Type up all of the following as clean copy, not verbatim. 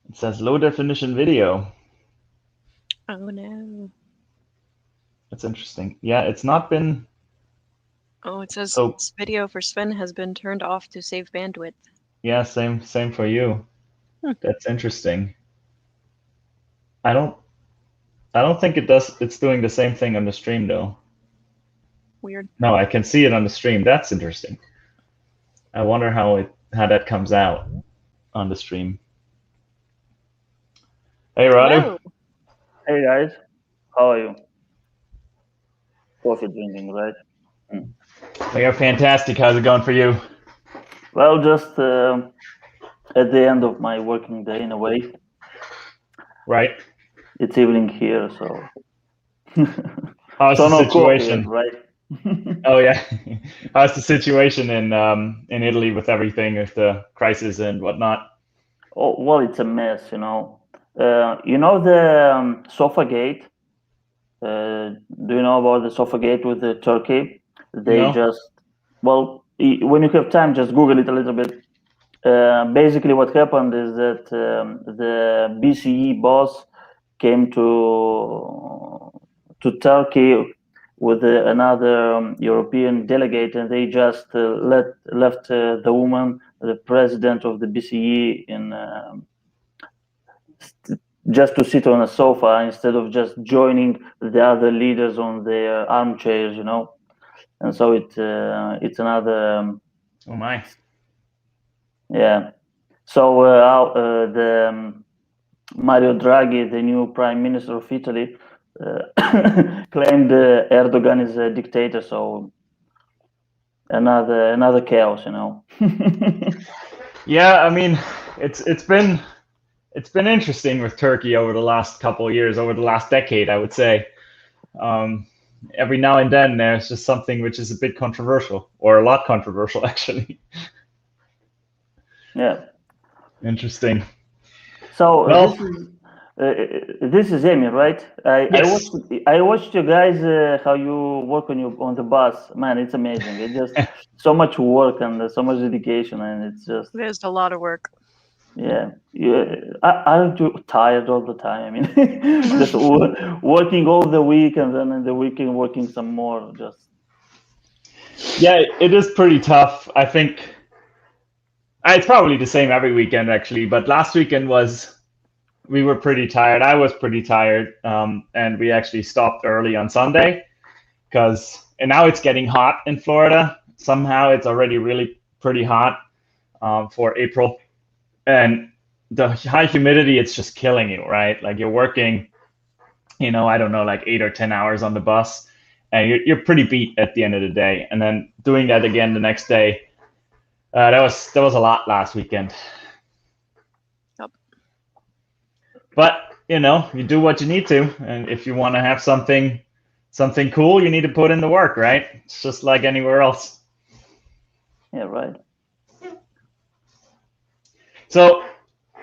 It says low definition video. Oh no. That's interesting. Yeah, it's not been Oh, it says so. this video for Sven has been turned off to save bandwidth. Yeah, same for you. Hmm, That's interesting. I don't I don't think it does. It's doing the same thing on the stream though. weird. No, I can see it on the stream. That's interesting. I wonder how that comes out on the stream. Hey, Radu. Hello. Hey guys, how are you? Coffee drinking, right? Mm. We are fantastic. How's it going for you? Well, just at the end of my working day, in a way. Right. It's evening here, so How's so the no coffee yet, situation? right? Oh yeah. How's the situation in Italy with everything, with the crisis and whatnot? Oh well, it's a mess, you know. You know the sofa gate. Do you know about the sofa gate with the Turkey? They No. just well, when you have time, just Google it a little bit. Basically, what happened is that the BCE boss came to Turkey with another European delegate, and they just left the woman, the president of the BCE, in just to sit on a sofa instead of just joining the other leaders on their armchairs, you know. And so it's another Oh my. yeah. So the Mario Draghi, the new prime minister of Italy, claimed Erdogan is a dictator. So another chaos, you know. Yeah, I mean, it's been interesting with Turkey over the last couple of years, over the last decade, I would say. Um, every now and then there's just something which is a bit controversial, or a lot controversial, actually. Yeah. Interesting. So Well, this is Amy, right? I yes. watched I watched you guys how you work on the bus. Man, it's amazing. It's just so much work and so much dedication, and it's just There's a lot of work. yeah. Yeah. Aren't you tired all the time? I mean, just working all the week and then in the weekend working some more. Just Yeah, it is pretty tough. I think it's probably the same every weekend, actually, but last weekend we were pretty tired. I was pretty tired, and we actually stopped early on Sunday and now it's getting hot in Florida. Somehow it's already really pretty hot for April, and the high humidity, it's just killing you, right? Like you're working, I don't know, like 8 or 10 hours on the bus, and you're pretty beat at the end of the day. And then doing that again the next day, that was a lot last weekend. Yep. But you do what you need to, and if you want to have something cool, you need to put in the work, right? It's just like anywhere else. yeah, right. So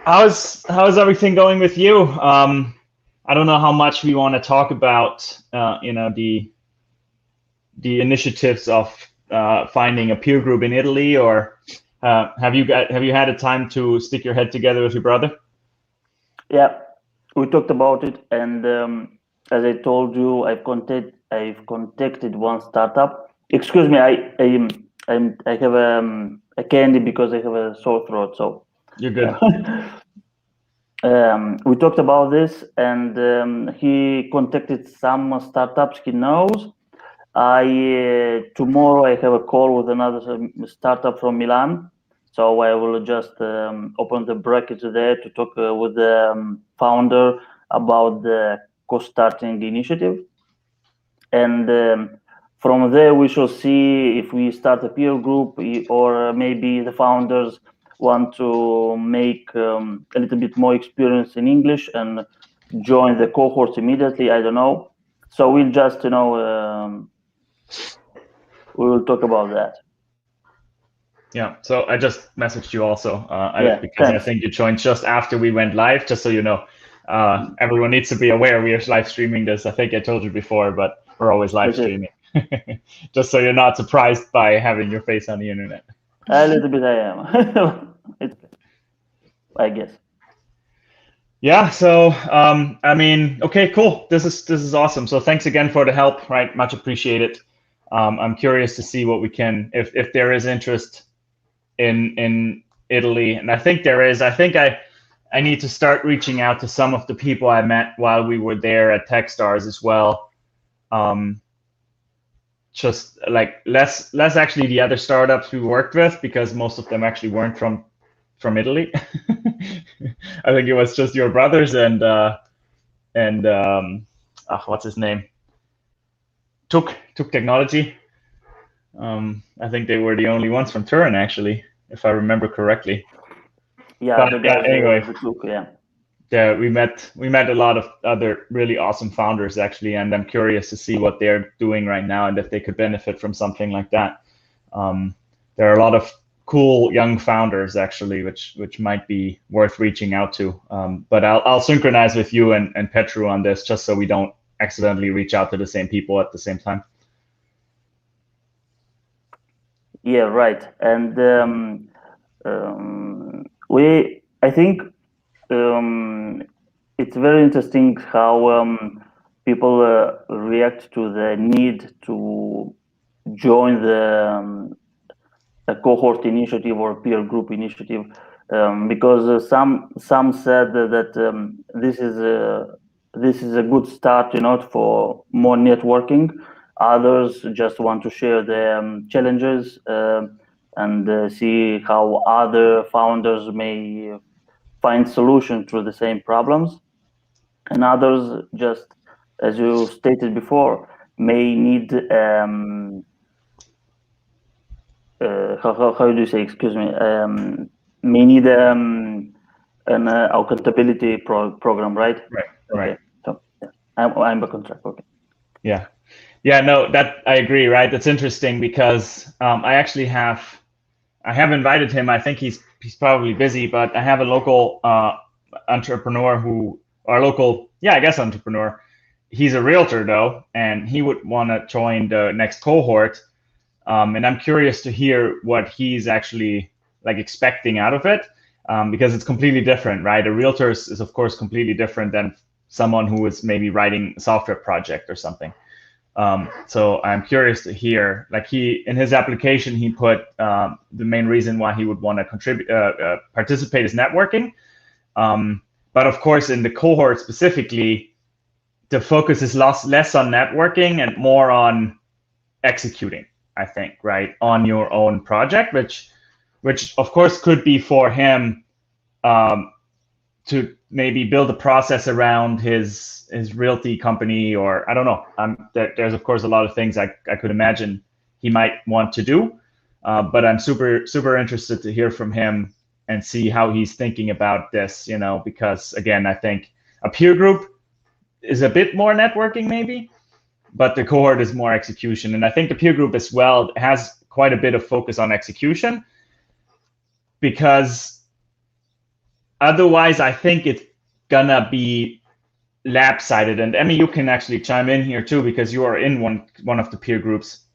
how's everything going with you? I don't know how much we want to talk about, the initiatives of finding a peer group in Italy, or have you had a time to stick your head together with your brother? Yeah, we talked about it, and as I told you, I've contacted one startup. Excuse me, I have a candy because I have a sore throat. So You're good. we talked about this, and he contacted some startups he knows. I tomorrow I have a call with another startup from Milan, so I will just open the bracket there to talk with the founder about the coStarting initiative, and from there we shall see if we start a peer group or maybe the founders want to make a little bit more experience in English and join the cohorts immediately. I don't know. So we'll just we will talk about that. Yeah. So I just messaged you also, Yeah, because I thanks. think you joined just after we went live. Just so you know, everyone needs to be aware we are live streaming this. I think I told you before, but we're always live Okay. streaming. Just so you're not surprised by having your face on the internet. A little bit I am. It's, I guess. Yeah, so I mean, okay, cool. This is awesome. So thanks again for the help, right? Much appreciated. I'm curious to see what we can, if there is interest in Italy, and I think there is. I think I need to start reaching out to some of the people I met while we were there at Techstars as well. Just like less actually the other startups we worked with, because most of them actually weren't from Italy. I think it was just your brothers and what's his name? Took Technology. I think they were the only ones from Turin, actually, if I remember correctly. Yeah, But the guys, anyway, the Cook, yeah. yeah, we met a lot of other really awesome founders, actually, and I'm curious to see what they're doing right now and if they could benefit from something like that. There are a lot of cool young founders, actually, which might be worth reaching out to. But I'll synchronize with you and Petru on this, just so we don't accidentally reach out to the same people at the same time. Yeah, right. And I think it's very interesting how people react to the need to join a cohort initiative or peer group initiative, because some said that this is a good start, for more networking. Others just want to share their challenges and see how other founders may find solutions to the same problems. And others, just as you stated before, may need how do you say, excuse me, may need an accountability program, right? Right. Okay. Right. So yeah, I'm back on track. Okay. Yeah. Yeah. No, that I agree. Right. That's interesting because I have invited him. I think he's probably busy, but I have a local entrepreneur I guess entrepreneur. He's a realtor though, and he would want to join the next cohort. And I'm curious to hear what he's actually like expecting out of it, because it's completely different, right? A realtor is of course completely different than someone who is maybe writing a software project or something. So I'm curious to hear, like in his application, he put the main reason why he would want to participate is networking. But of course, in the cohort specifically, the focus is less on networking and more on executing, I think, right, on your own project, which of course could be for him to maybe build a process around his realty company, or I don't know. There's of course a lot of things I could imagine he might want to do, but I'm super interested to hear from him and see how he's thinking about this. Because again, I think a peer group is a bit more networking maybe, but the cohort is more execution. And I think the peer group as well has quite a bit of focus on execution, because otherwise I think it's gonna be lab-sided. And Emmy, you can actually chime in here too, because you are in one of the peer groups.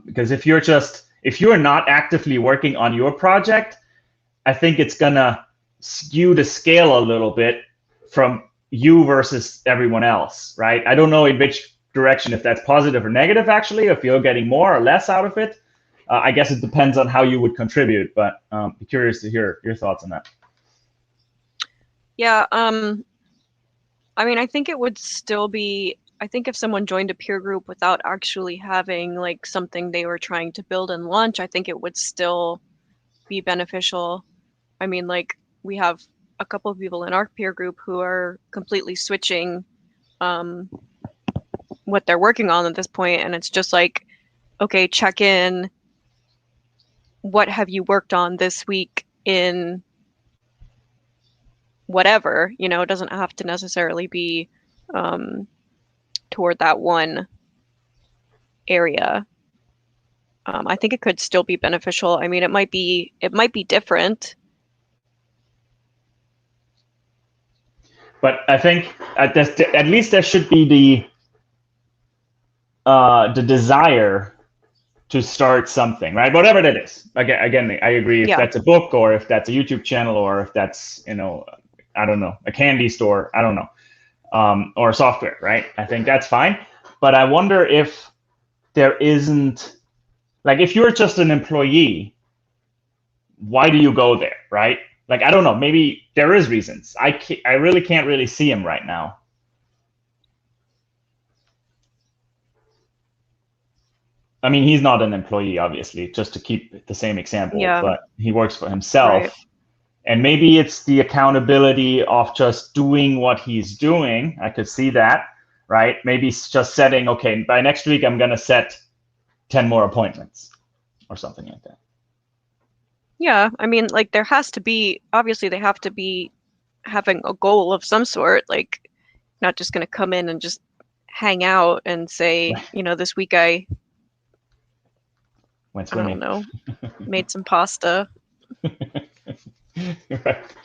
Because if you're not actively working on your project, I think it's gonna skew the scale a little bit from you versus everyone else, right? I don't know in which direction, if that's positive or negative, actually, if you're getting more or less out of it. I guess it depends on how you would contribute, but be curious to hear your thoughts on that. Yeah, I mean, I think it would still be, I think if someone joined a peer group without actually having like something they were trying to build and launch, I think it would still be beneficial. I mean, like we have a couple of people in our peer group who are completely switching what they're working on at this point, and it's just like, okay, check in. What have you worked on this week in whatever? It doesn't have to necessarily be toward that one area. I think it could still be beneficial. I mean, it might be different. But I think at least there should be the desire to start something, right? Whatever that is. Again, I agree. If that's a book, or if that's a YouTube channel, or if that's I don't know, a candy store, I don't know, or software, right? I think that's fine. But I wonder if there isn't, like, if you're just an employee, why do you go there, right? Like, I don't know, maybe there is reasons. I really can't really see him right now. I mean, he's not an employee, obviously, just to keep the same example, Yeah. but he works for himself. Right. And maybe it's the accountability of just doing what he's doing. I could see that, right? Maybe it's just setting, okay, by next week, I'm going to set 10 more appointments or something like that. Yeah, I mean, like there has to be, obviously they have to be having a goal of some sort, like not just going to come in and just hang out and say, you know, this week I Went I don't swimming. know, made some pasta. Right.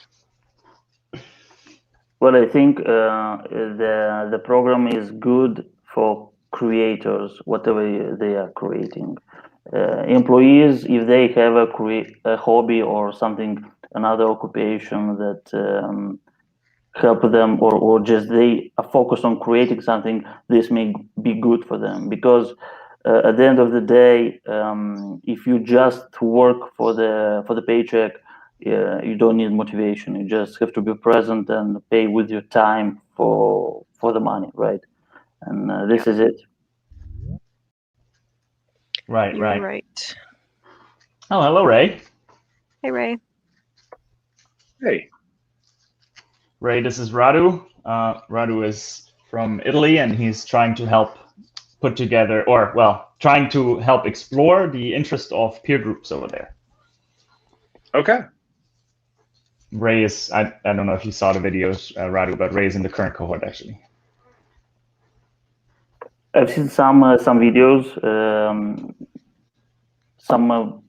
Well, I think the program is good for creators, whatever they are creating. Employees, if they have a hobby or something, another occupation that help them, or just they are focused on creating something, this may be good for them, because at the end of the day, if you just work for the paycheck, you don't need motivation. You just have to be present and pay with your time for the money, right? And this is it. Right, You're right. right. Oh, hello, Ray. Hey, Ray. Hey. Ray, this is Radu. Radu is from Italy, and he's trying to help put together, or, well, trying to help explore the interest of peer groups over there. Okay. Ray is, I don't know if you saw the videos, Radu, but Ray is in the current cohort, actually. I've seen some videos, some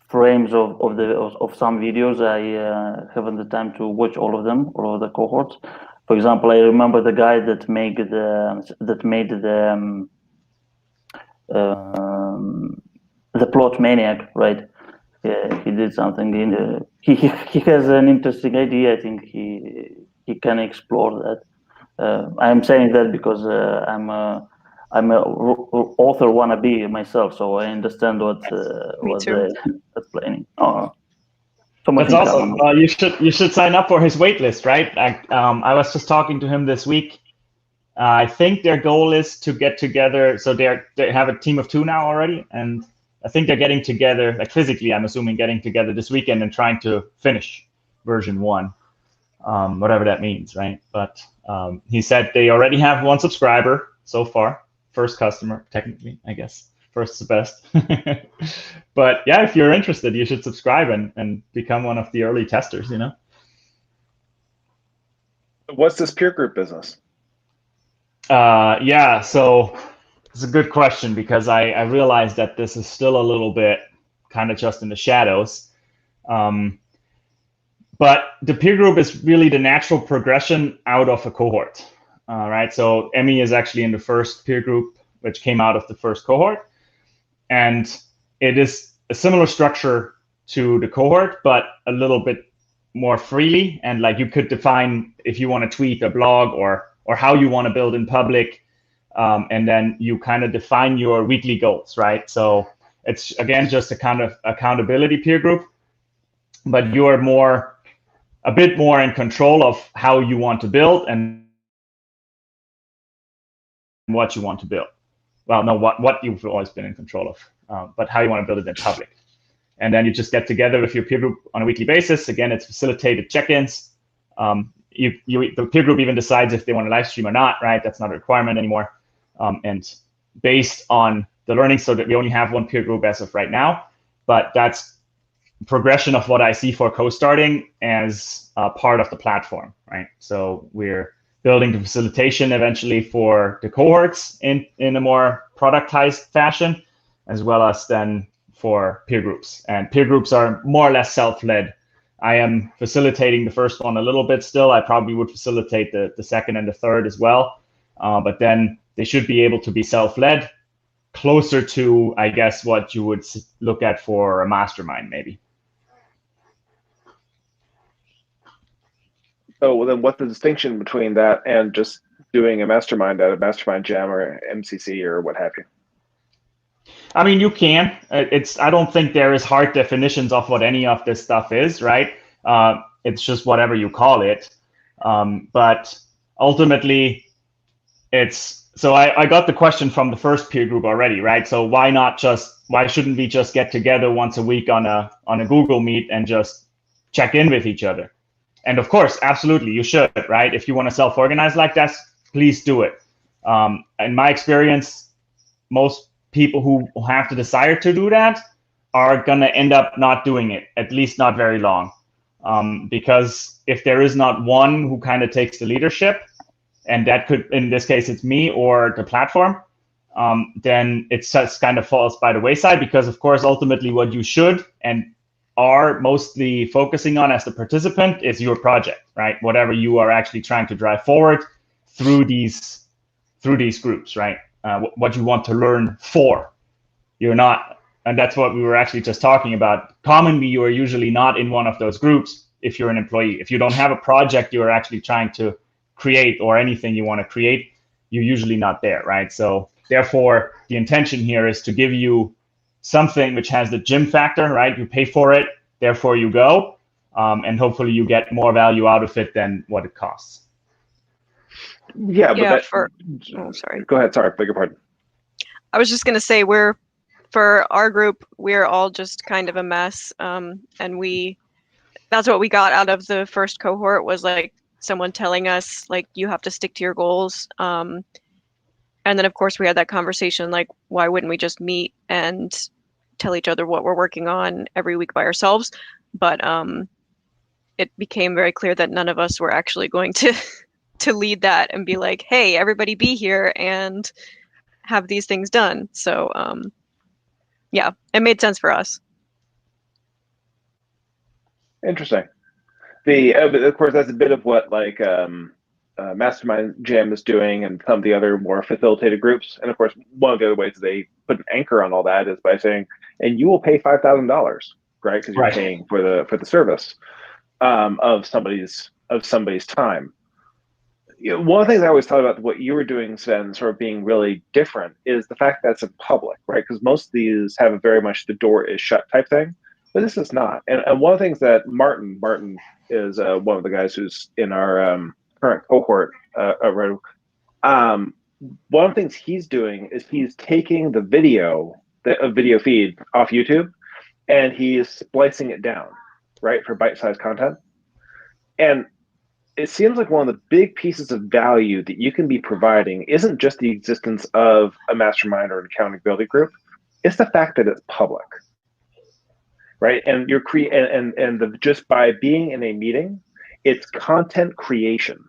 frames of some videos. I haven't the time to watch all of them, all of the cohorts. For example, I remember the guy that made the plot maniac, right? He did something in he has an interesting idea. I think he can explore that. I'm saying that because I'm a author wannabe myself, so I understand what too. they're planning. Oh, so much That's in awesome. common. You should sign up for his waitlist, right? I was just talking to him this week. I think their goal is to get together. So they have a team of 2 now already, and I think they're getting together, like physically, I'm assuming, getting together this weekend and trying to finish version 1, whatever that means, right? But he said they already have 1 subscriber so far, first customer, technically, I guess. First is the best. But yeah, if you're interested, you should subscribe and become one of the early testers, you know? What's this peer group business? Yeah, so it's a good question, because I realized that this is still a little bit kind of just in the shadows. But the peer group is really the natural progression out of a cohort, right? So Emmy is actually in the first peer group, which came out of the first cohort. And it is a similar structure to the cohort, but a little bit more freely. And like you could define if you want to tweet a blog or how you want to build in public. And then you kind of define your weekly goals, right? So it's, again, just a kind of accountability peer group, but you're a bit more in control of how you want to build and what you want to build. Well, no, what you've always been in control of, but how you want to build it in public. And then you just get together with your peer group on a weekly basis. Again, it's facilitated check-ins. The peer group even decides if they want to live stream or not, right? That's not a requirement anymore. And based on the learning, so that we only have 1 peer group as of right now, but that's progression of what I see for coStarting as part of the platform, right? So we're building the facilitation eventually for the cohorts in a more productized fashion, as well as then for peer groups. And peer groups are more or less self-led. I am facilitating the first one a little bit still. I probably would facilitate the second and the third as well. But then they should be able to be self-led, closer to, I guess, what you would look at for a mastermind, maybe. Oh, well, then what's the distinction between that and just doing a mastermind at a mastermind jam or MCC or what have you? I mean, you can. I don't think there is hard definitions of what any of this stuff is, right? It's just whatever you call it. But ultimately, so I got the question from the first peer group already, right? So why shouldn't we just get together once a week on a Google Meet and just check in with each other? And of course, absolutely, you should, right? If you want to self-organize like that, please do it. In my experience, most people who have the desire to do that are going to end up not doing it, at least not very long. Because if there is not one who kind of takes the leadership, and that could, in this case, it's me or the platform, then it just kind of falls by the wayside, because of course, ultimately what you should and are mostly focusing on as the participant is your project, right? Whatever you are actually trying to drive forward through these groups, right? What you want to learn for. You're not, and that's what we were actually just talking about. Commonly, you are usually not in one of those groups if you're an employee. If you don't have a project you're actually trying to create or anything you want to create, you're usually not there, right? So therefore, the intention here is to give you something which has the gym factor, right? You pay for it, therefore you go, and hopefully you get more value out of it than what it costs. Yeah, but oh, sorry. Go ahead. Sorry, beg your pardon. I was just gonna say for our group, we're all just kind of a mess, and that's what we got out of the first cohort, was like someone telling us like you have to stick to your goals. And then of course we had that conversation like, why wouldn't we just meet and tell each other what we're working on every week by ourselves? But it became very clear that none of us were actually going to lead that and be like, hey, everybody be here and have these things done. So yeah, it made sense for us. Interesting. But of course, that's a bit of what like Mastermind Jam is doing, and some of the other more facilitated groups. And of course, one of the other ways they put an anchor on all that is by saying, "And you will pay $5,000, right? Because you're paying for the service of somebody's time." You know, one of the things I always thought about what you were doing, Sven, sort of being really different, is the fact that it's in public, right? Because most of these have a very much the door is shut type thing, but this is not. And one of the things that Martin is one of the guys who's in our current cohort. One of the things he's doing is he's taking the video feed off YouTube, and he's splicing it down, right, for bite-sized content. And it seems like one of the big pieces of value that you can be providing isn't just the existence of a mastermind or an accountability group. It's the fact that it's public, right? And you're just by being in a meeting, it's content creation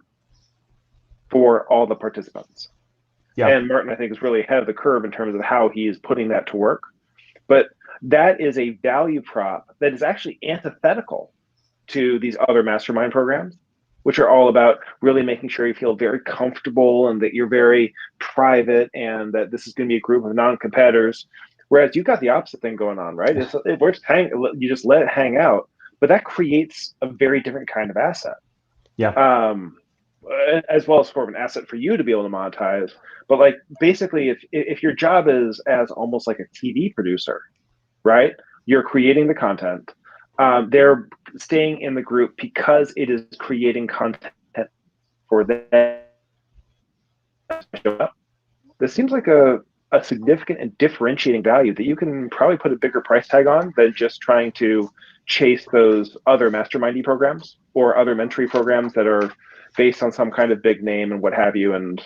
for all the participants. Yeah. And Martin, I think, is really ahead of the curve in terms of how he is putting that to work. But that is a value prop that is actually antithetical to these other mastermind programs, which are all about really making sure you feel very comfortable and that you're very private and that this is going to be a group of non-competitors. Whereas you've got the opposite thing going on, right? You just let it hang out, but that creates a very different kind of asset. Yeah. As well as sort of an asset for you to be able to monetize. But like basically, if your job is as almost like a TV producer, right? You're creating the content. They're staying in the group because it is creating content for them. This seems like a significant and differentiating value that you can probably put a bigger price tag on than just trying to chase those other mastermindy programs or other mentoring programs that are based on some kind of big name and what have you. And,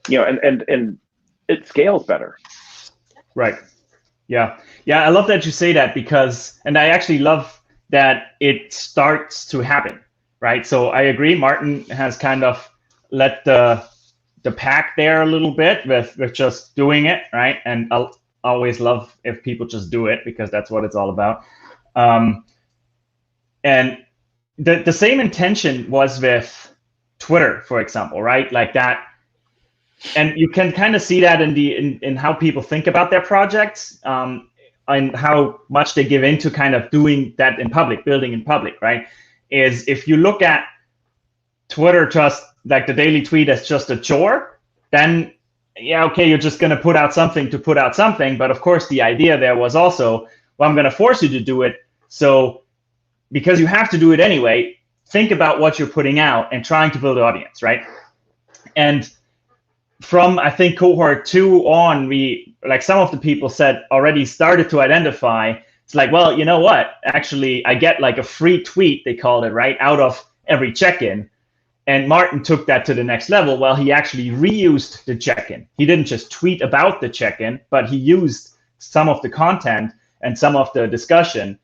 you know, and it scales better. Right. Yeah. Yeah. I love that you say that and I actually love that it starts to happen, right? So I agree, Martin has kind of let the pack there a little bit with just doing it, right? And I'll always love if people just do it because that's what it's all about. And the same intention was with Twitter, for example, right? Like that. And you can kind of see that in how people think about their projects. And how much they give into kind of doing that in public, building in public, right? Is if you look at Twitter just like the daily tweet as just a chore, then yeah, okay, you're just going to put out something to put out something. But of course, the idea there was also, well, I'm going to force you to do it. So because you have to do it anyway, think about what you're putting out and trying to build an audience, right? And from, I think, cohort 2 on, we, like some of the people said, already started to identify, it's like, well, you know what? Actually, I get like a free tweet, they called it, right, out of every check-in. And Martin took that to the next level. Well, he actually reused the check-in. He didn't just tweet about the check-in, but he used some of the content and some of the discussion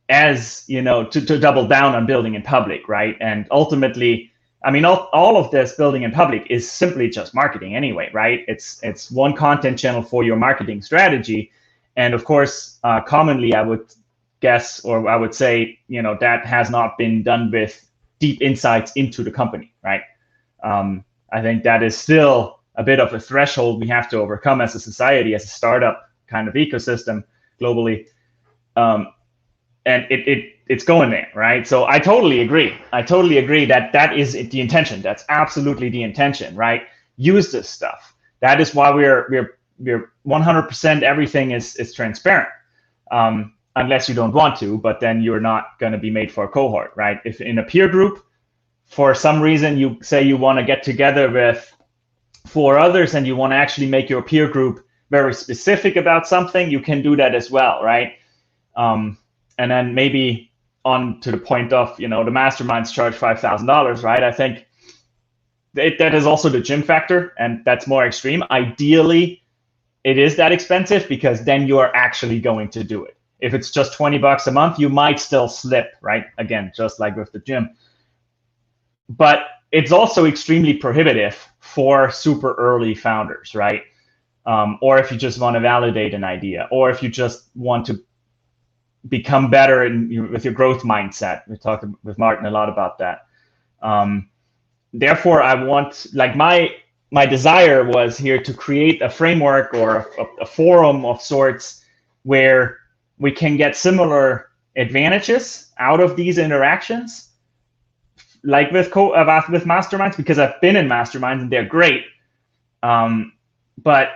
as, you know, to double down on building in public, right? And ultimately, I mean, all of this building in public is simply just marketing anyway, right? It's one content channel for your marketing strategy. And of course, commonly I would guess, or I would say, you know, that has not been done with deep insights into the company, right? I think that is still a bit of a threshold we have to overcome as a society, as a startup kind of ecosystem globally. And it's going there, right? So I totally agree. I totally agree that that is the intention. That's absolutely the intention, right? Use this stuff. That is why we're 100% everything is transparent. Unless you don't want to, but then you're not going to be made for a cohort, right? If in a peer group, for some reason you say you want to get together with 4 others and you want to actually make your peer group very specific about something, you can do that as well, right? And then maybe on to the point of, you know, the masterminds charge $5,000, right? I think that is also the gym factor, and that's more extreme. Ideally, it is that expensive because then you are actually going to do it. If it's just $20 a month, you might still slip, right? Again, just like with the gym. But it's also extremely prohibitive for super early founders, right? Or if you just want to validate an idea, or if you just want to become better with your growth mindset. We talked with Martin a lot about that. Therefore, I want, like my desire was here to create a framework or a forum of sorts where we can get similar advantages out of these interactions, like with masterminds, because I've been in masterminds and they're great. But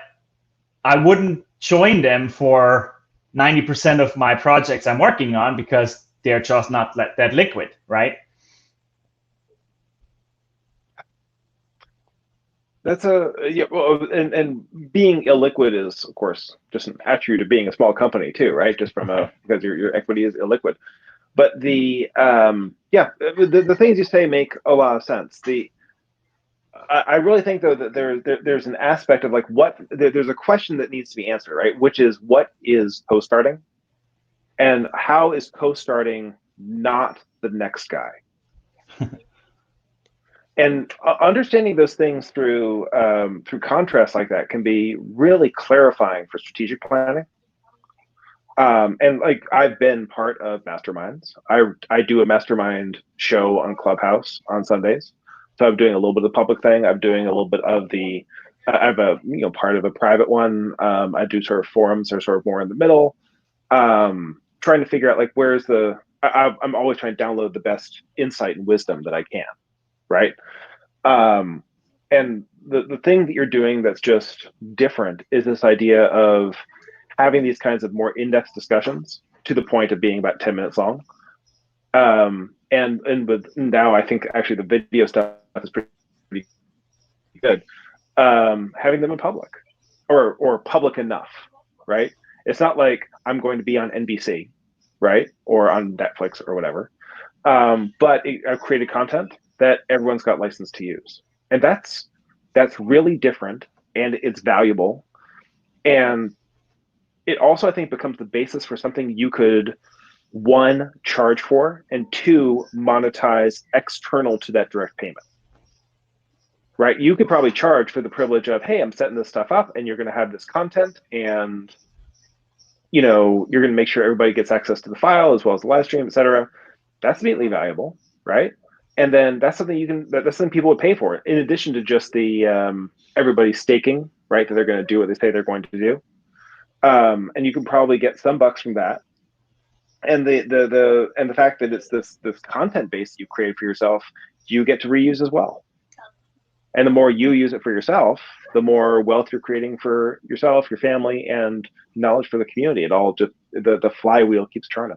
I wouldn't join them for 90% of my projects I'm working on because they're just not that liquid, right? That's well, and being illiquid is, of course, just an attribute of being a small company too, right? Just from because your equity is illiquid. But the things you say make a lot of sense. I really think though that there's an aspect of like there's a question that needs to be answered, right? Which is, what is coStarting, and how is coStarting not the next guy? And understanding those things through contrast like that can be really clarifying for strategic planning. And like, I've been part of masterminds. I do a mastermind show on Clubhouse on Sundays. So I'm doing a little bit of the public thing. I'm doing a little bit of the, I have a, part of a private one. I do sort of forums that are sort of more in the middle. Trying to figure out like, where's I'm always trying to download the best insight and wisdom that I can, right? And the thing that you're doing that's just different is this idea of having these kinds of more in-depth discussions to the point of being about 10 minutes long. And with now, I think actually the video stuff is pretty good. Having them in public or public enough, right? It's not like I'm going to be on NBC, right? Or on Netflix or whatever. But I've created content that everyone's got license to use. And that's really different, and it's valuable. And it also, I think, becomes the basis for something you could, 1, charge for, and 2, monetize external to that direct payment. Right? You could probably charge for the privilege of, hey, I'm setting this stuff up and you're going to have this content, and you're going to make sure everybody gets access to the file as well as the live stream, et cetera. That's immediately valuable, right? And then that's something that's something people would pay for, in addition to just the everybody staking, right? That they're going to do what they say they're going to do. And you can probably get some bucks from that. And the fact that it's this content base that you created for yourself, you get to reuse as well. And the more you use it for yourself, the more wealth you're creating for yourself, your family, and knowledge for the community. It all just, the flywheel keeps turning.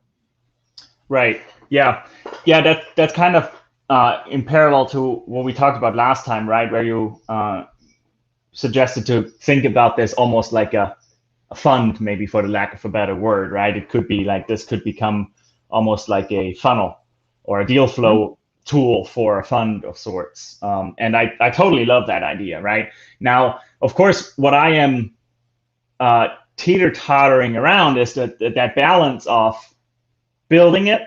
Right. Yeah. Yeah. That's kind of in parallel to what we talked about last time, right? Where you suggested to think about this almost like a fund, maybe for the lack of a better word, right? It could be like this could become almost like a funnel or a deal flow tool for a fund of sorts. And I totally love that idea, right? Now, of course, what I am teeter-tottering around is that balance of building it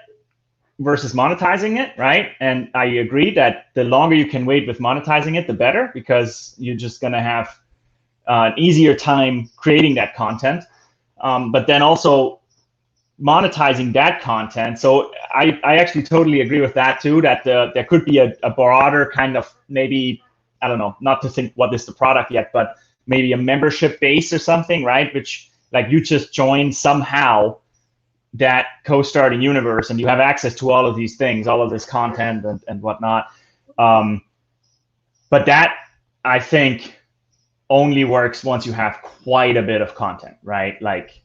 versus monetizing it, right? And I agree that the longer you can wait with monetizing it, the better, because you're just going to have an easier time creating that content. But then also monetizing that content. So I actually totally agree with that too, that there could be a broader kind of, maybe, I don't know, not to think what is the product yet, but maybe a membership base or something, right? Which, like, you just join somehow that coStarting universe and you have access to all of these things, all of this content and whatnot. But that, I think, only works once you have quite a bit of content, right? Like,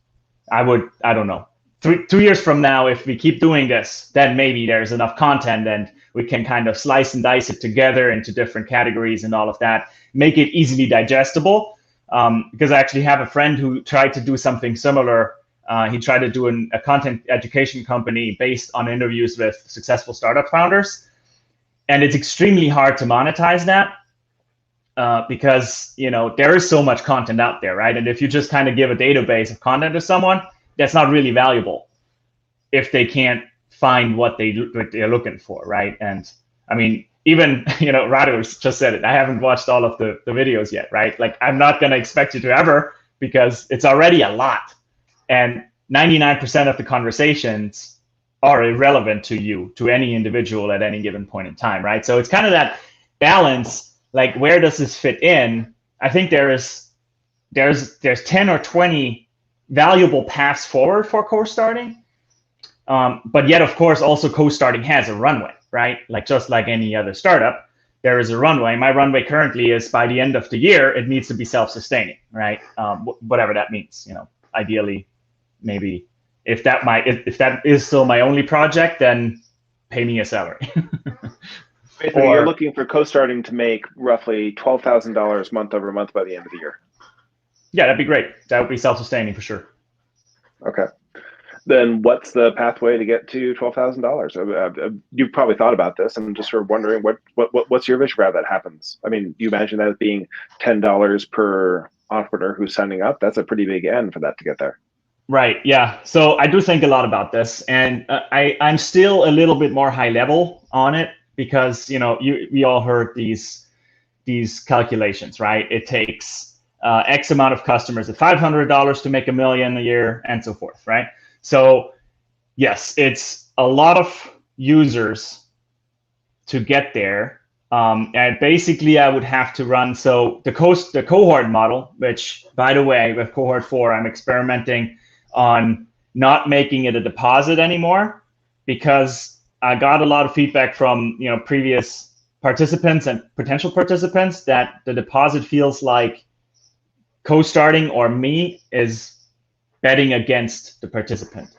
I don't know, 2 years from now, if we keep doing this, then maybe there's enough content and we can kind of slice and dice it together into different categories and all of that, make it easily digestible. Because I actually have a friend who tried to do something similar. He tried to do a content education company based on interviews with successful startup founders. And it's extremely hard to monetize that because, you know, there is so much content out there, right? And if you just kind of give a database of content to someone, that's not really valuable if they can't find what they're looking for, right? And I mean, even, you know, Radu just said it, I haven't watched all of the videos yet, right? Like, I'm not going to expect you to ever, because it's already a lot. And 99% of the conversations are irrelevant to you, to any individual at any given point in time, right? So it's kind of that balance, like, where does this fit in? I think there's 10 or 20 valuable paths forward for coStarting. But yet, of course, also coStarting has a runway, right? Like, just like any other startup, there is a runway. My runway currently is, by the end of the year, it needs to be self-sustaining, right? Whatever that means, you know, ideally, maybe if that is still my only project, then pay me a salary. Basically, you're looking for coStarting to make roughly $12,000 month over month by the end of the year. Yeah, that'd be great. That would be self-sustaining for sure. Okay. Then what's the pathway to get to $12,000? You've probably thought about this, and I'm just sort of wondering what's your vision for how that happens. I mean, you imagine that as being $10 per entrepreneur who's signing up. That's a pretty big end for that to get there. Right. Yeah. So I do think a lot about this, and I'm still a little bit more high level on it, because, you know, we all heard these calculations, right? It takes X amount of customers at $500 to make $1 million a year, and so forth, right? So yes, it's a lot of users to get there. And basically, I would have to run, so the cohort model, which, by the way, with cohort 4, I'm experimenting on not making it a deposit anymore, because I got a lot of feedback from, you know, previous participants and potential participants that the deposit feels like coStarting or me is betting against the participant.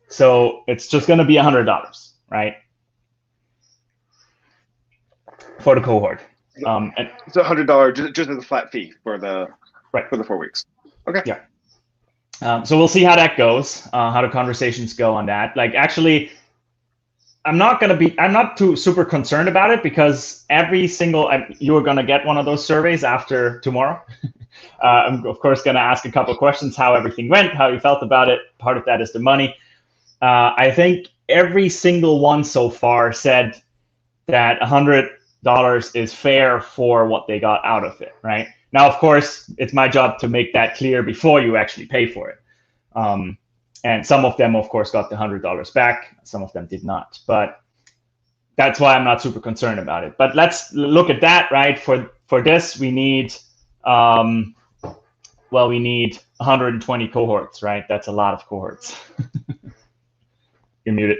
So it's just going to be $100, right, for the cohort. And it's $100 just as a flat fee for the right for the 4 weeks. Okay. Yeah. So we'll see how that goes, how the conversations go on that. Like, actually, I'm not too super concerned about it, because you are going to get one of those surveys after tomorrow. I'm, of course, going to ask a couple of questions, how everything went, how you felt about it. Part of that is the money. I think every single one so far said that $100 is fair for what they got out of it, right? Now, of course, it's my job to make that clear before you actually pay for it. And some of them, of course, got the $100 back. Some of them did not. But that's why I'm not super concerned about it. But let's look at that, right? For this, we need, we need 120 cohorts, right? That's a lot of cohorts. You're muted.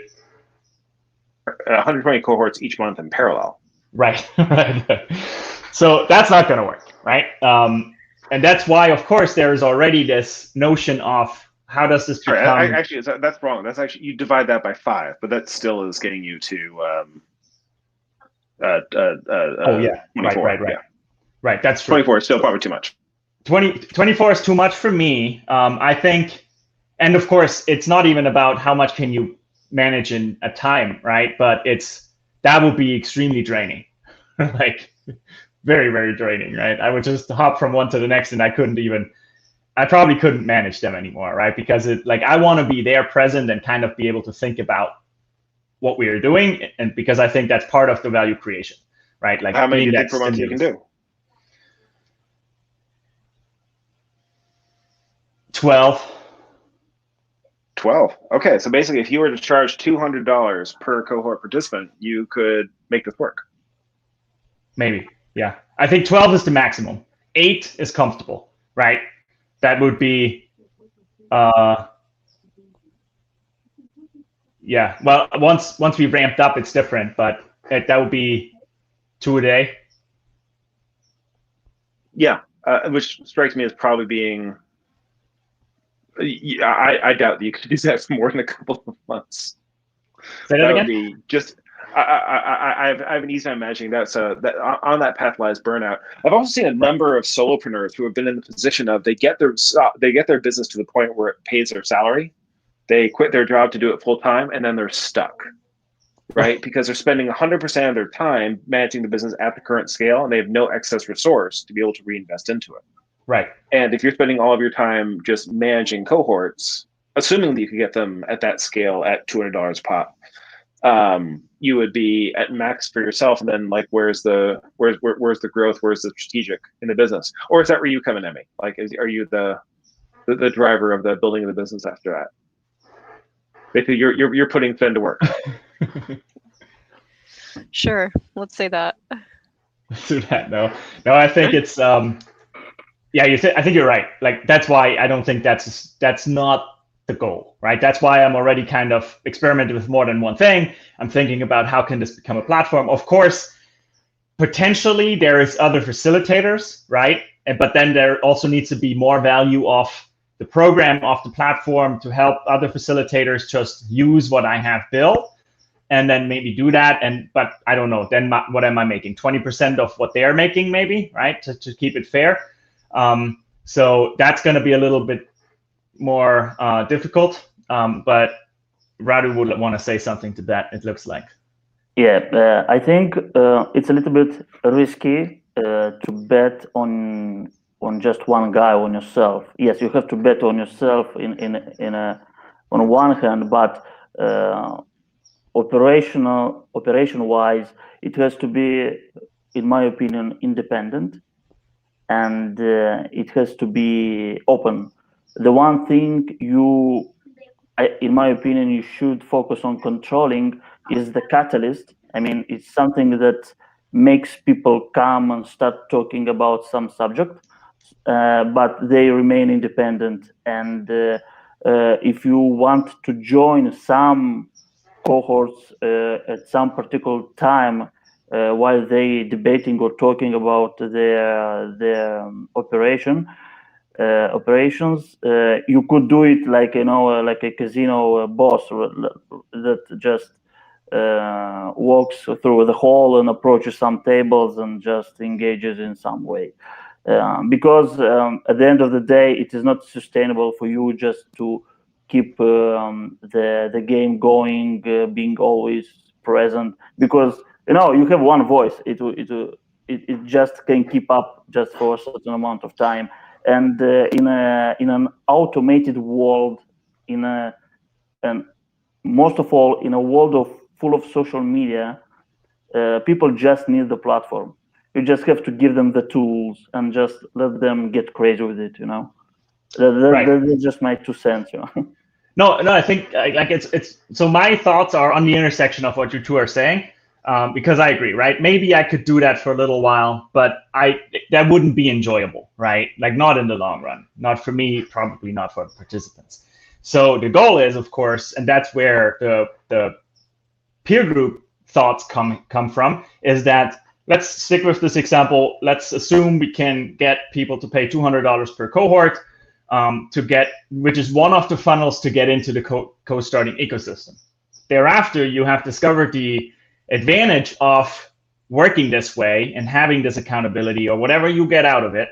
120 cohorts each month in parallel. Right, right. So that's not going to work, right? And that's why, of course, there is already this notion of how does this become? Sorry, actually, that's wrong. That's actually, you divide that by 5, but that still is getting you to oh yeah, 24. Right. Yeah. Right, that's true. 24 is still probably too much. 24 is too much for me. I think, and of course, it's not even about how much can you manage in a time, right? But that would be extremely draining, like very, very draining, right? I would just hop from one to the next, and I probably couldn't manage them anymore, right? Because I want to be there present and kind of be able to think about what we are doing, and because I think that's part of the value creation, right? Like, how many do you think per month you can do? 12. 12. Okay, so basically, if you were to charge $200 per cohort participant, you could make this work. Maybe, yeah. I think 12 is the maximum. 8 is comfortable, right? That would be, yeah. Well, once we ramped up, it's different, but that would be 2 a day. Yeah, which strikes me as probably being. I doubt that you could do that for more than a couple of months. Say that again? Would be just. I have an easy time imagining that. So that on that path lies burnout. I've also seen a number of solopreneurs who have been in the position of they get their business to the point where it pays their salary. They quit their job to do it full time, and then they're stuck, right? Because they're spending 100% of their time managing the business at the current scale, and they have no excess resource to be able to reinvest into it. Right. And if you're spending all of your time just managing cohorts, assuming that you could get them at that scale at $200 a pop, you would be at max for yourself. And then, like, where's the growth? Where's the strategic in the business? Or is that where you come in, Emmy? Like, are you the driver of the building of the business after that? Basically, you're putting Finn to work. Sure, let's say that. Let's do that. No, I think it's yeah. I think you're right. Like, that's why I don't think that's not the goal, right? That's why I'm already kind of experimenting with more than one thing. I'm thinking about how can this become a platform. Of course, potentially there is other facilitators, right? But then there also needs to be more value of the program, of the platform, to help other facilitators just use what I have built, and then maybe do that. But I don't know. Then what am I making? 20% of what they're making, maybe, right? To keep it fair. So that's going to be a little bit more difficult. But Radu would want to say something to that, it looks like. Yeah, I think it's a little bit risky to bet on just one guy, on yourself. Yes, you have to bet on yourself on one hand, but operation-wise, it has to be, in my opinion, independent, and it has to be open. The one thing in my opinion, you should focus on controlling is the catalyst. I mean, it's something that makes people come and start talking about some subject, but they remain independent. And if you want to join some cohorts at some particular time while they debating or talking about their operations, you could do it like like a casino boss that just walks through the hall and approaches some tables and just engages in some way, because at the end of the day, it is not sustainable for you just to keep the game going, being always present, because you have one voice. It just can keep up just for a certain amount of time. And in an automated world, and most of all in a world full of social media, people just need the platform. You just have to give them the tools and just let them get crazy with it. Right. That's just my 2 cents. No, I think like it's so my thoughts are on the intersection of what you two are saying. Because I agree, right? Maybe I could do that for a little while, but that wouldn't be enjoyable, right? Like, not in the long run. Not for me, probably not for the participants. So the goal is, of course, and that's where the peer group thoughts come from is that, let's stick with this example. Let's assume we can get people to pay $200 per cohort which is one of the funnels to get into the coStarting ecosystem. Thereafter, you have discovered the advantage of working this way and having this accountability or whatever you get out of it,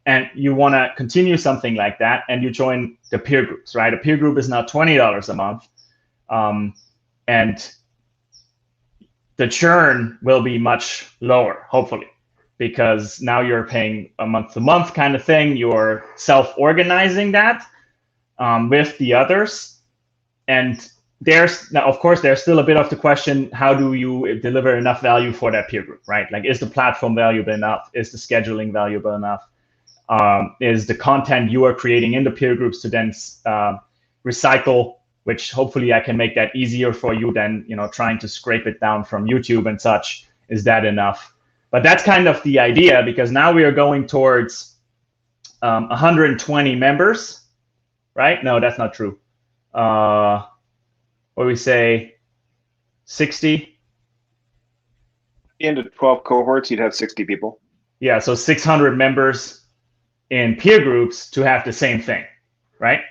and you want to continue something like that, and you join the peer groups, right? A peer group is now $20 a month, and the churn will be much lower, hopefully, because now you're paying a month-to-month kind of thing. You're self-organizing that with the others. And now, of course, there's still a bit of the question, how do you deliver enough value for that peer group, right? Like, is the platform valuable enough? Is the scheduling valuable enough? Is the content you are creating in the peer groups to then recycle, which hopefully I can make that easier for you than trying to scrape it down from YouTube and such. Is that enough? But that's kind of the idea, because now we are going towards 120 members, right? No, that's not true. What do we say, 60? Into 12 cohorts, you'd have 60 people. Yeah, so 600 members in peer groups to have the same thing, right?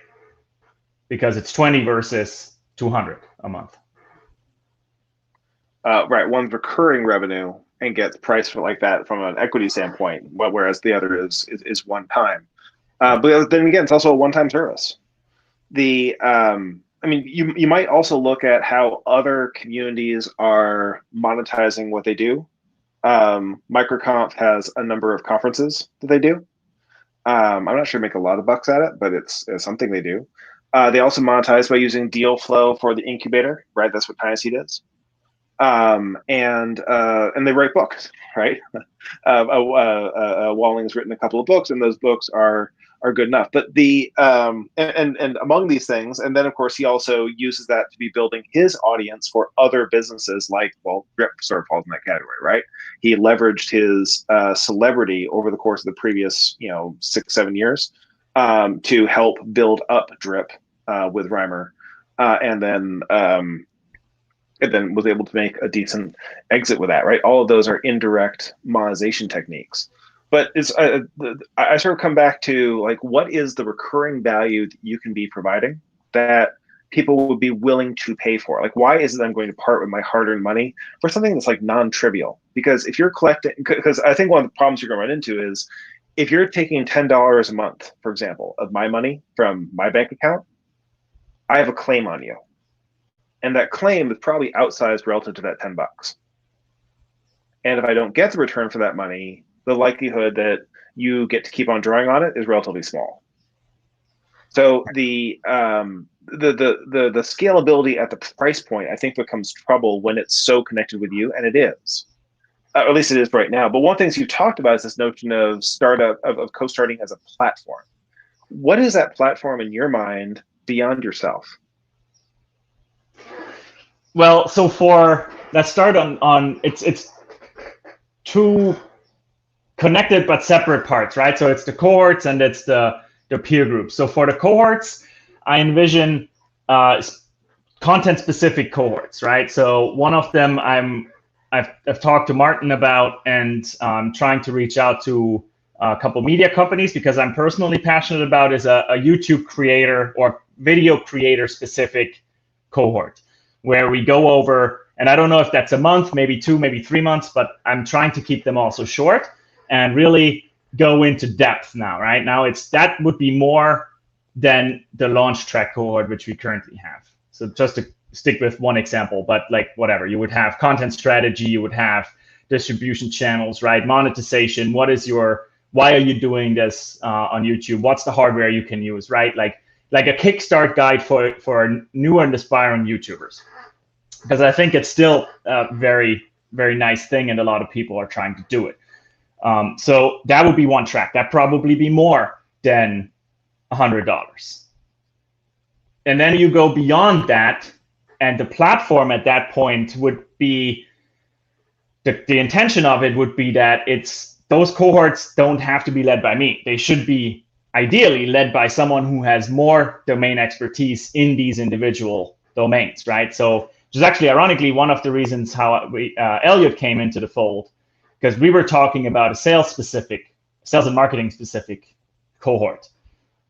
Because it's 20 versus 200 a month. Right, one's recurring revenue and gets priced for like that from an equity standpoint, whereas the other is one time. But then again, it's also a one-time service. I mean, you might also look at how other communities are monetizing what they do. MicroConf has a number of conferences that they do. I'm not sure they make a lot of bucks at it, but it's something they do. They also monetize by using deal flow for the incubator, right? That's what TinySeed is. And they write books, right? Walling's written a couple of books, and those books are good enough. But and among these things, and then of course he also uses that to be building his audience for other businesses, like, well, Drip sort of falls in that category, right? He leveraged his celebrity over the course of the previous 6-7 years to help build up Drip with Reimer, and then was able to make a decent exit with that, right? All of those are indirect monetization techniques. But it's I sort of come back to, like, what is the recurring value that you can be providing that people would be willing to pay for? Like, why is it I'm going to part with my hard-earned money for something that's like non-trivial? Because if you're collecting, because I think one of the problems you're going to run into is if you're taking $10 a month, for example, of my money from my bank account, I have a claim on you. And that claim is probably outsized relative to that $10. And if I don't get the return for that money, the likelihood that you get to keep on drawing on it is relatively small. So the scalability at the price point, I think, becomes trouble when it's so connected with you, and it is. Or at least it is right now. But one of the things you talked about is this notion of coStarting as a platform. What is that platform in your mind beyond yourself? Well, so let's start on it's two connected but separate parts, right? So it's the cohorts and it's the peer groups. So for the cohorts, I envision content-specific cohorts, right? So one of them I've talked to Martin about, and I'm trying to reach out to a couple media companies, because I'm personally passionate about is a YouTube creator or video creator specific cohort, where we go over, and I don't know if that's a month, maybe 2, maybe 3 months, but I'm trying to keep them also short and really go into depth now, right? Now that would be more than the launch track cohort, which we currently have. So just to stick with one example, but like whatever, you would have content strategy, you would have distribution channels, right? Monetization, why are you doing this on YouTube? What's the hardware you can use, right? Like a kickstart guide for new and aspiring YouTubers. Because I think it's still a very, very nice thing, and a lot of people are trying to do it. So that would be one track. That'd probably be more than $100. And then you go beyond that, and the platform at that point would be, the intention of it would be that those cohorts don't have to be led by me. They should be ideally led by someone who has more domain expertise in these individual domains, right? So which is actually ironically one of the reasons how Elliot came into the fold, because we were talking about a sales and marketing specific cohort.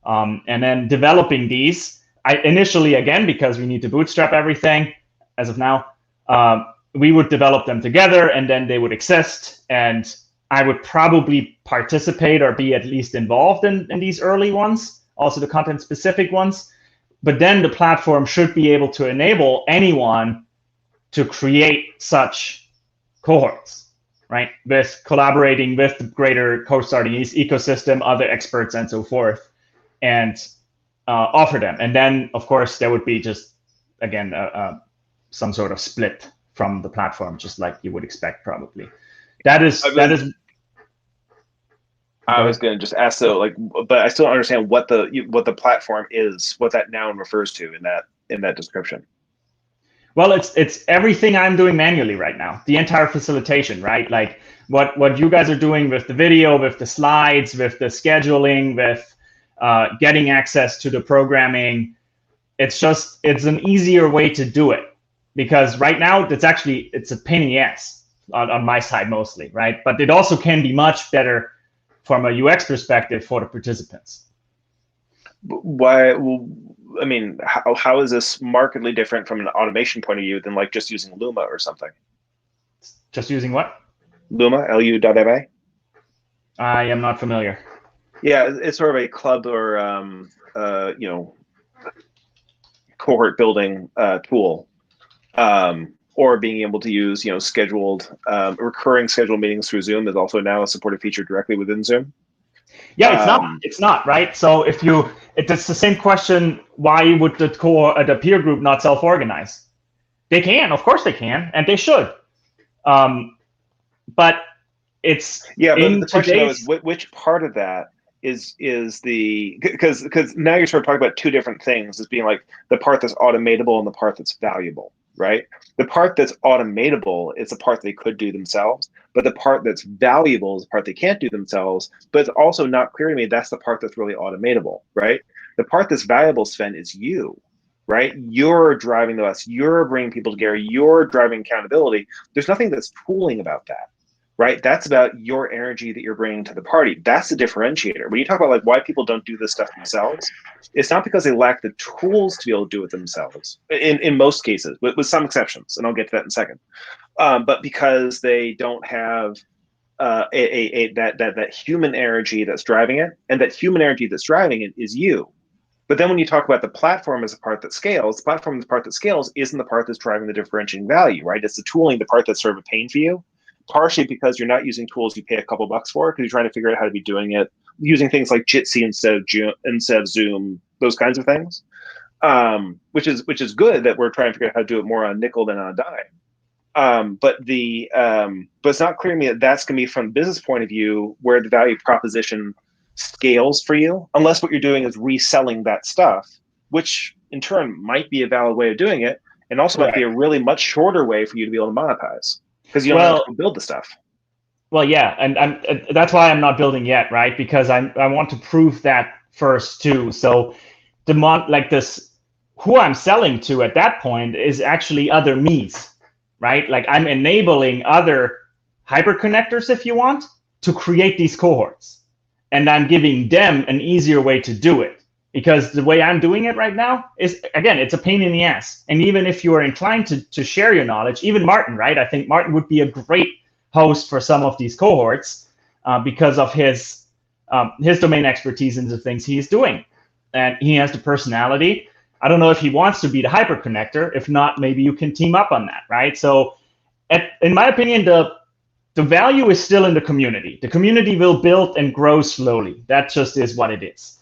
And then developing these, initially, again, because we need to bootstrap everything as of now, we would develop them together and then they would exist. And I would probably participate or be at least involved in these early ones, also the content specific ones. But then the platform should be able to enable anyone to create such cohorts, right? With collaborating with the greater coStarting ecosystem, other experts, and so forth, and offer them. And then, of course, there would be just, again, some sort of split from the platform, just like you would expect, probably. That is. I was going to just ask though, like, but I still don't understand what the platform is, what that noun refers to in that description. Well, it's everything I'm doing manually right now, the entire facilitation, right? Like what you guys are doing with the video, with the slides, with the scheduling, with getting access to the programming. It's an easier way to do it, because right now it's a pain in the ass on my side mostly, right? But it also can be much better from a UX perspective for the participants. Why? Well, I mean, how is this markedly different from an automation point of view than like just using Luma or something? Just using what? Luma, Lu.ma? I am not familiar. Yeah, it's sort of a club or cohort building tool, or being able to use scheduled recurring scheduled meetings through Zoom is also now a supported feature directly within Zoom. Yeah, it's not right. So it's the same question. Why would the peer group not self-organize? They can, of course they can, and they should. But it's but the question though is which part of that is the, because now you're sort of talking about two different things as being like the part that's automatable and the part that's valuable, right? The part that's automatable is the part they could do themselves, but the part that's valuable is the part they can't do themselves. But it's also not clear to me that's the part that's really automatable, right? The part that's valuable, Sven, is you, right? You're driving the bus, you're bringing people together, you're driving accountability. There's nothing that's tooling about that, right? That's about your energy that you're bringing to the party. That's the differentiator. When you talk about like why people don't do this stuff themselves, it's not because they lack the tools to be able to do it themselves. In most cases, with some exceptions, and I'll get to that in a second. But because they don't have that human energy that's driving it, and that human energy that's driving it is you. But then when you talk about the platform as a part that scales, the platform as a part that scales isn't the part that's driving the differentiating value, right? It's the tooling, the part that's sort of a pain for you. Partially because you're not using tools you pay a couple bucks for, because you're trying to figure out how to be doing it using things like Jitsi instead of Zoom, those kinds of things. Which is good that we're trying to figure out how to do it more on a nickel than on a dime. But it's not clear to me that that's going to be from a business point of view where the value proposition scales for you, unless what you're doing is reselling that stuff, which in turn might be a valid way of doing it, and also might be a really much shorter way for you to be able to monetize. Because you don't have to build the stuff. Well, yeah, and that's why I'm not building yet, right? Because I want to prove that first too. So who I'm selling to at that point is actually other me's, right? Like I'm enabling other hyperconnectors, if you want, to create these cohorts, and I'm giving them an easier way to do it. Because the way I'm doing it right now is, again, it's a pain in the ass. And even if you are inclined to share your knowledge, even Martin, right? I think Martin would be a great host for some of these cohorts because of his domain expertise into things he's doing. And he has the personality. I don't know if he wants to be the hyperconnector. If not, maybe you can team up on that, right? So in my opinion, the value is still in the community. The community will build and grow slowly. That just is what it is.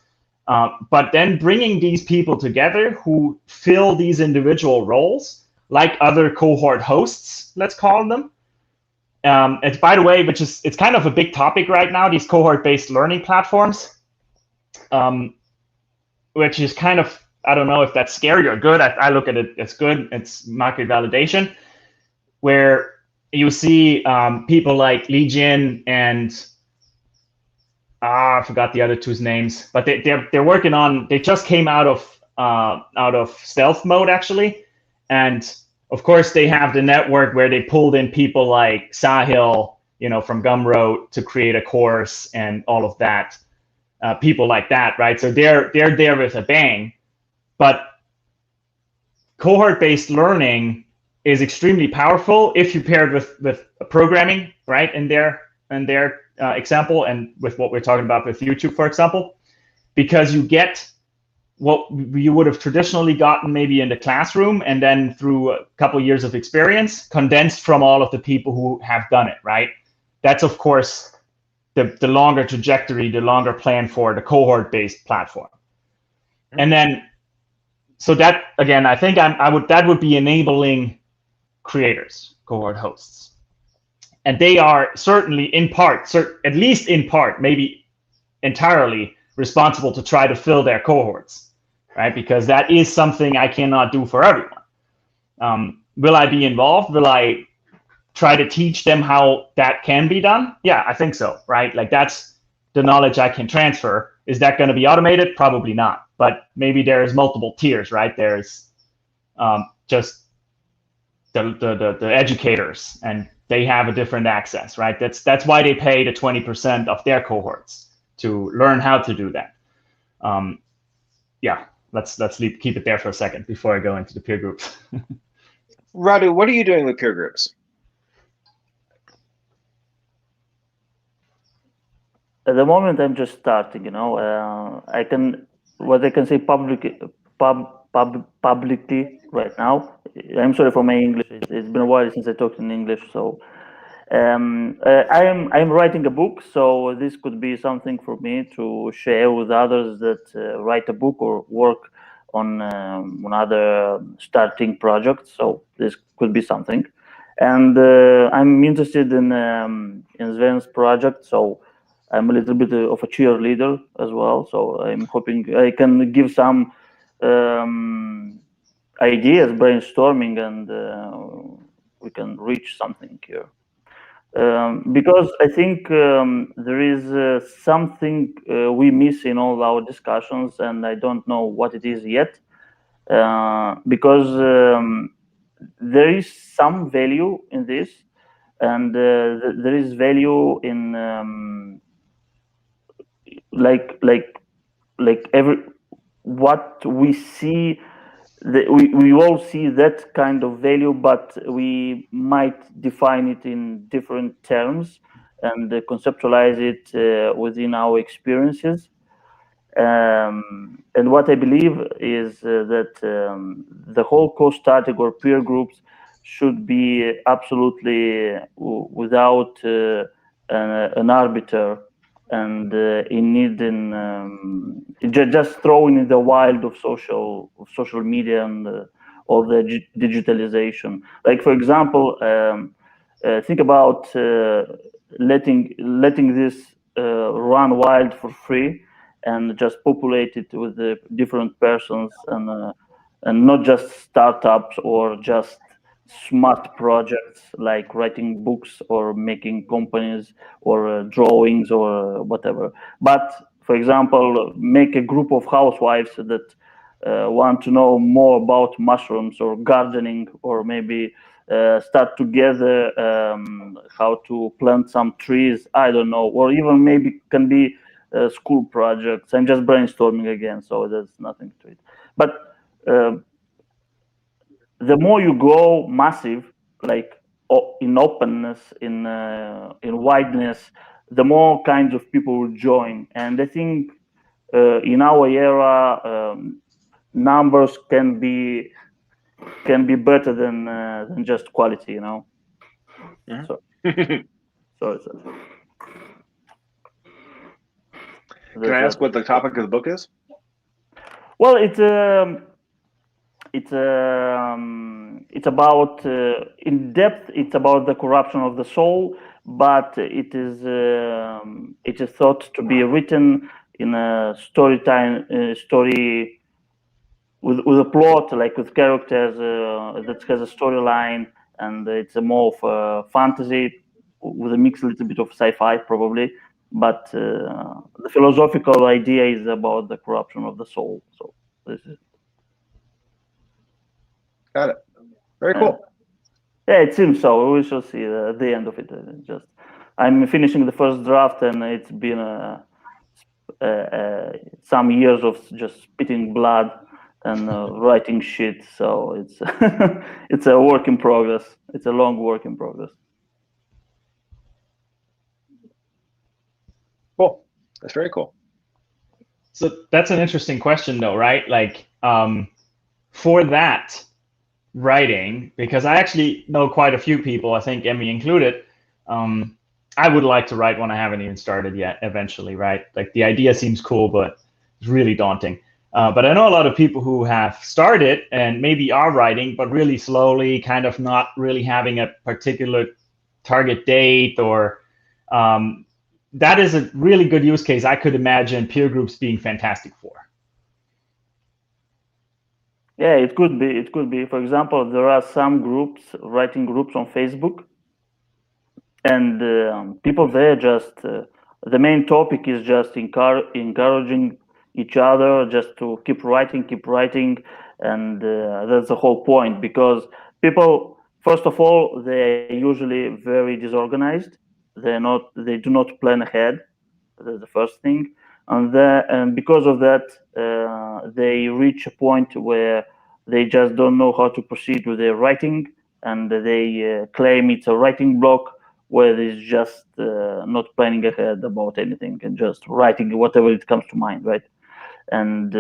But then bringing these people together who fill these individual roles, like other cohort hosts, let's call them. It's, by the way, it's kind of a big topic right now, these cohort-based learning platforms, which is kind of, I don't know if that's scary or good. I look at it as good. It's market validation, where you see people like Li Jin and I forgot the other two's names, but they're working on. They just came out of stealth mode actually, and of course, they have the network where they pulled in people like Sahil, from Gumroad to create a course and all of that. People like that, right? So they're there with a bang. But cohort-based learning is extremely powerful if you pair it with programming, right? In their example, and with what we're talking about with YouTube, for example, because you get what you would have traditionally gotten maybe in the classroom, and then through a couple of years of experience, condensed from all of the people who have done it, right? That's, of course, the longer trajectory, the longer plan for the cohort-based platform. And then, so that, again, I think that would be enabling creators, cohort hosts. And they are certainly in part, at least in part, maybe entirely responsible to try to fill their cohorts, right? Because that is something I cannot do for everyone. Will I be involved? Will I try to teach them how that can be done? Yeah, I think so, right? Like, that's the knowledge I can transfer. Is that going to be automated? Probably not. But maybe there's multiple tiers, right? There's just the educators, and they have a different access, right? That's why they pay the 20% of their cohorts to learn how to do that. Yeah, let's keep it there for a second before I go into the peer groups. Radu, what are you doing with peer groups? At the moment, I'm just starting. I can say publicly right now. I'm sorry for my English. It's been a while since I talked in English, so I'm writing a book. So this could be something for me to share with others that write a book or work on other starting projects. So this could be something, and I'm interested in Sven's project. So I'm a little bit of a cheerleader as well, so I'm hoping I can give some ideas, brainstorming, and we can reach something here. Because I think there is something we miss in all our discussions, and I don't know what it is yet. Because there is some value in this, and there is value in like every what we see, we all see that kind of value, but we might define it in different terms and conceptualize it within our experiences. And what I believe is that the whole coStarting or peer groups should be absolutely without an arbiter and in need in just thrown in the wild of social media and all the digitalization. Like, for example, think about letting this run wild for free and just populate it with the different persons and not just startups or just smart projects like writing books or making companies or drawings or whatever. But, for example, make a group of housewives that want to know more about mushrooms or gardening, or maybe start together how to plant some trees, I don't know, or even maybe can be school projects. I'm just brainstorming again, so there's nothing to it. But the more you go massive, like in openness, in wideness, the more kinds of people will join. And I think in our era, numbers can be better than just quality, Mm-hmm. So, sorry. Can I ask what the topic of the book is? Well, it's about in depth. It's about the corruption of the soul, but it is thought to be written in a story with a plot, like with characters that has a storyline, and it's a more of a fantasy with a mix, a little bit of sci-fi probably. But the philosophical idea is about the corruption of the soul. So this is. Got it. Very cool. Yeah, it seems so. We shall see the end of it. I'm finishing the first draft, and it's been some years of just spitting blood and writing shit. So it's it's a work in progress. It's a long work in progress. Cool. That's very cool. So that's an interesting question, though, right? Like, for that writing, because I actually know quite a few people, I think Emmy included. I would like to write one I haven't even started yet. Eventually, right? Like the idea seems cool, but it's really daunting. But I know a lot of people who have started and maybe are writing, but really slowly, kind of not really having a particular target date, or that is a really good use case I could imagine peer groups being fantastic for. Yeah, it could be. It could be. For example, there are some groups, writing groups on Facebook, and people there just the main topic is just encouraging each other just to keep writing, and that's the whole point. Because people, first of all, they're usually very disorganized. They do not plan ahead. That's the first thing, and because of that, they reach a point where they just don't know how to proceed with their writing, and they claim it's a writing block, where it's just not planning ahead about anything and just writing whatever it comes to mind, right? And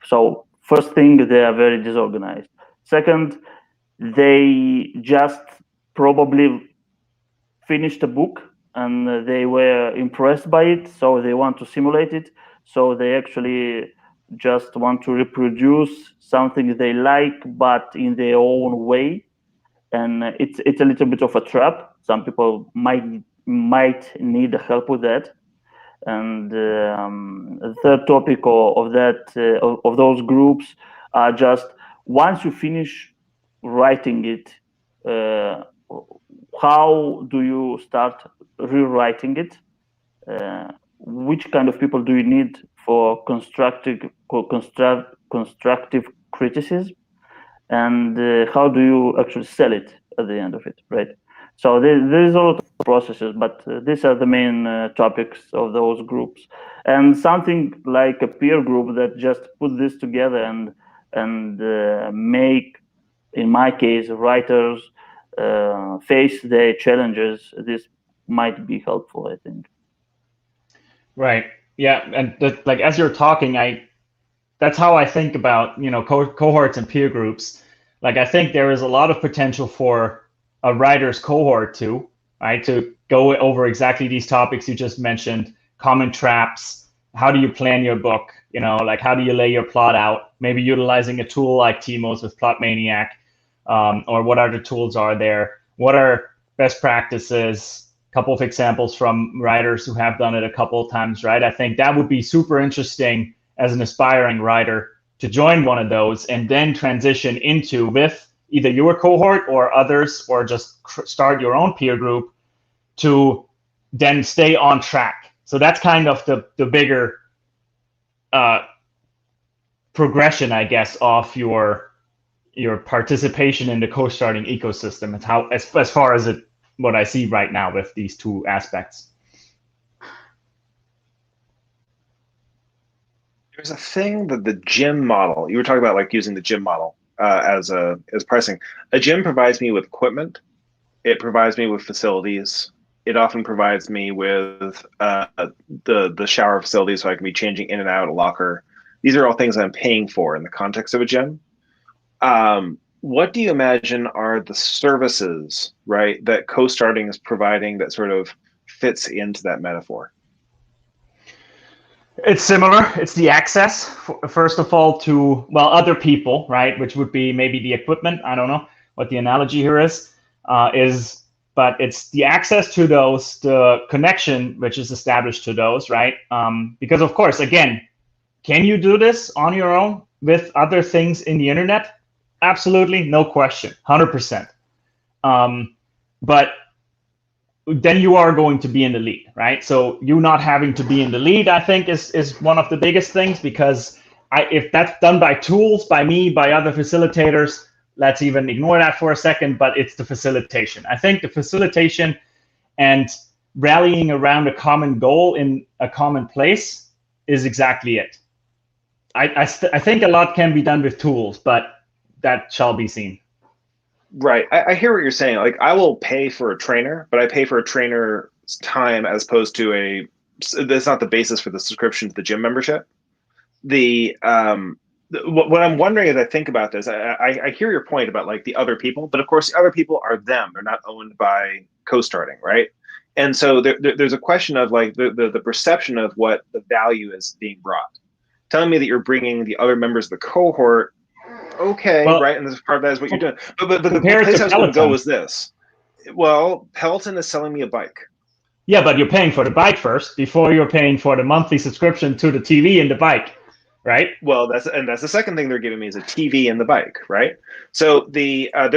so first thing, they are very disorganized. Second, they just probably finished a book and they were impressed by it, so they want to simulate it. So they actually just want to reproduce something they like, but in their own way. And it's a little bit of a trap. Some people might need help with that. And the third topic of those groups are just, once you finish writing it, how do you start rewriting it? Which kind of people do you need for constructive criticism? And how do you actually sell it at the end of it, right? So there's a lot of processes, but these are the main topics of those groups. And something like a peer group that just put this together and make, in my case, writers face their challenges. This might be helpful, I think. Right. Yeah. And like as you're talking, that's how I think about, cohorts and peer groups. Like I think there is a lot of potential for a writer's cohort too, right? To go over exactly these topics you just mentioned, common traps. How do you plan your book? Like how do you lay your plot out? Maybe utilizing a tool like Timos with Plot Maniac, or what other tools are there? What are best practices? Couple of examples from writers who have done it a couple of times, right? I think that would be super interesting as an aspiring writer to join one of those and then transition into, with either your cohort or others, or just start your own peer group to then stay on track. So that's kind of the bigger progression, I guess, of your participation in the coStarting ecosystem. It's how, as far as what I see right now with these two aspects. There's a thing that the gym model, you were talking about, like using the gym model as pricing. A gym provides me with equipment. It provides me with facilities. It often provides me with the shower facilities, so I can be changing in and out a locker. These are all things I'm paying for in the context of a gym. What do you imagine are the services, right, that coStarting is providing that sort of fits into that metaphor? It's similar. It's the access, first of all, to, well, other people, right, which would be maybe the equipment. I don't know what the analogy here is, but it's the access to those, the connection which is established to those, right? Because, of course, again, can you do this on your own with other things in the internet? Absolutely, no question, 100%. But then you are going to be in the lead, right? So you not having to be in the lead, I think, is one of the biggest things, because if that's done by tools, by me, by other facilitators, let's even ignore that for a second, but it's the facilitation. I think the facilitation and rallying around a common goal in a common place is exactly it. I think a lot can be done with tools, but that shall be seen. Right. I hear what you're saying. Like, I will pay for a trainer, but I pay for a trainer's time as opposed to that's not the basis for the subscription to the gym membership. What I'm wondering as I think about this, I hear your point about like the other people, but of course the other people are them. They're not owned by coStarting, right? And so there's a question of like the perception of what the value is being brought. Telling me that you're bringing the other members of the cohort, okay, well, right? And this part of that is what you're doing. But the place I was going to go was this. Well, Peloton is selling me a bike. Yeah, but you're paying for the bike first before you're paying for the monthly subscription to the TV and the bike, right? Well, that's the second thing they're giving me is a TV and the bike, right? So they are